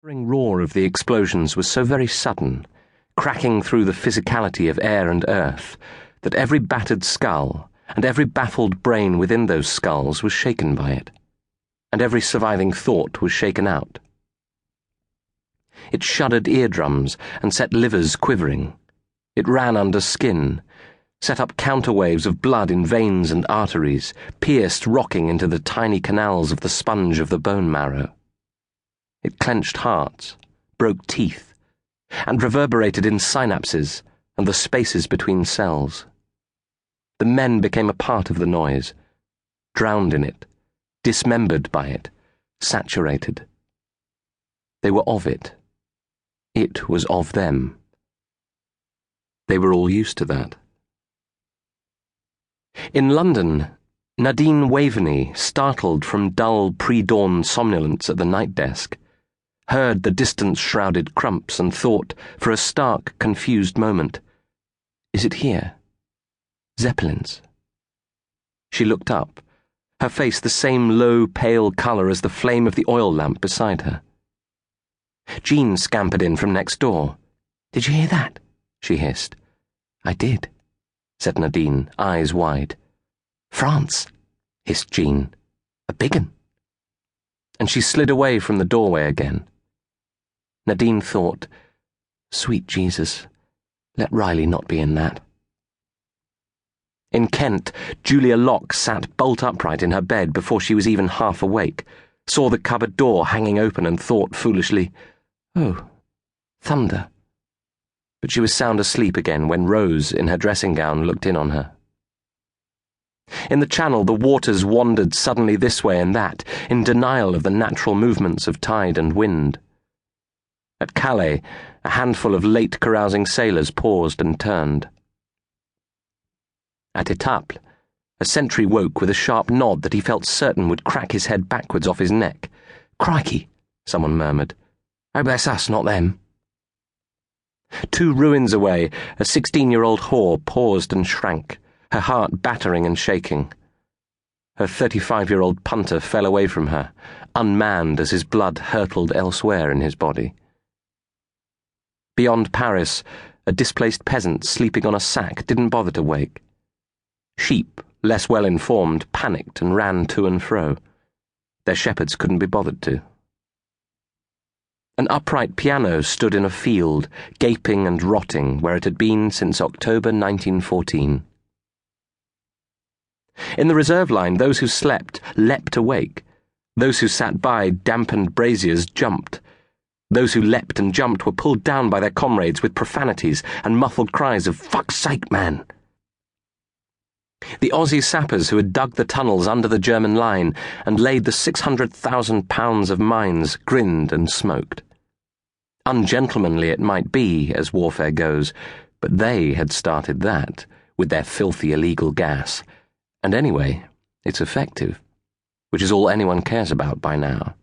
The roar of the explosions was so very sudden, cracking through the physicality of air and earth, that every battered skull and every baffled brain within those skulls was shaken by it, and every surviving thought was shaken out. It shuddered eardrums and set livers quivering. It ran under skin, set up counterwaves of blood in veins and arteries, pierced rocking into the tiny canals of the sponge of the bone marrow. It clenched hearts, broke teeth, and reverberated in synapses and the spaces between cells. The men became a part of the noise, drowned in it, dismembered by it, saturated. They were of it. It was of them. They were all used to that. In London, Nadine Waveney, startled from dull pre-dawn somnolence at the night desk, heard the distance-shrouded crumps and thought, for a stark, confused moment, "Is it here? Zeppelins?" She looked up, her face the same low, pale colour as the flame of the oil lamp beside her. Jean scampered in from next door. "Did you hear that?" she hissed. "I did," said Nadine, eyes wide. "France," hissed Jean. "A big 'un." And she slid away from the doorway again. Nadine thought, "Sweet Jesus, let Riley not be in that." In Kent, Julia Locke sat bolt upright in her bed before she was even half awake, saw the cupboard door hanging open and thought foolishly, "Oh, thunder." But she was sound asleep again when Rose, in her dressing gown, looked in on her. In the Channel, the waters wandered suddenly this way and that, in denial of the natural movements of tide and wind. At Calais, a handful of late carousing sailors paused and turned. At Atonement, a sentry woke with a sharp nod that he felt certain would crack his head backwards off his neck. "Crikey," someone murmured. "Hope that's us, not them." 2 ruins away, a 16-year-old whore paused and shrank, her heart battering and shaking. Her 35-year-old punter fell away from her, unmanned as his blood hurtled elsewhere in his body. Beyond Paris, a displaced peasant sleeping on a sack didn't bother to wake. Sheep, less well informed, panicked and ran to and fro. Their shepherds couldn't be bothered to. An upright piano stood in a field, gaping and rotting where it had been since October 1914. In the reserve line, those who slept leapt awake. Those who sat by dampened braziers jumped. Those who leapt and jumped were pulled down by their comrades with profanities and muffled cries of "Fuck's sake, man!" The Aussie sappers who had dug the tunnels under the German line and laid the 600,000 pounds of mines grinned and smoked. Ungentlemanly it might be, as warfare goes, but they had started that, with their filthy illegal gas. And anyway, it's effective, which is all anyone cares about by now.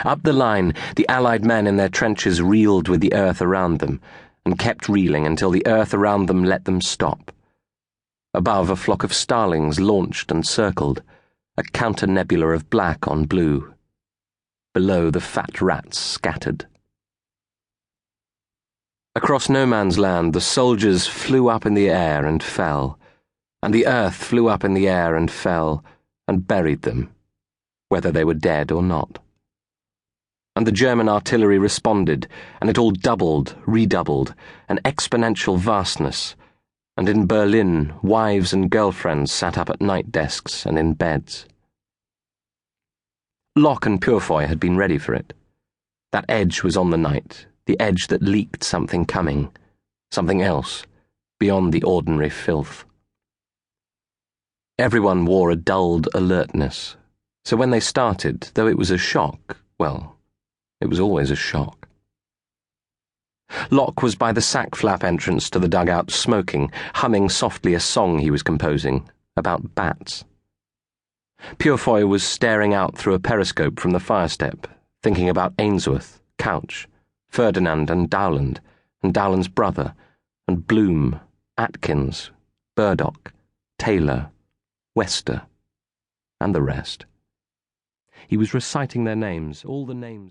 Up the line, the Allied men in their trenches reeled with the earth around them, and kept reeling until the earth around them let them stop. Above, a flock of starlings launched and circled, a counter-nebula of black on blue. Below, the fat rats scattered. Across no man's land, the soldiers flew up in the air and fell, and the earth flew up in the air and fell, and buried them, whether they were dead or not. And the German artillery responded, and it all doubled, redoubled, an exponential vastness, and in Berlin, wives and girlfriends sat up at night desks and in beds. Locke and Purefoy had been ready for it. That edge was on the night, the edge that leaked something coming, something else, beyond the ordinary filth. Everyone wore a dulled alertness, so when they started, though it was a shock, well, it was always a shock. Locke was by the sack flap entrance to the dugout smoking, humming softly a song he was composing, about bats. Purefoy was staring out through a periscope from the firestep, thinking about Ainsworth, Couch, Ferdinand and Dowland's brother, and Bloom, Atkins, Burdock, Taylor, Wester, and the rest. He was reciting their names, all the names.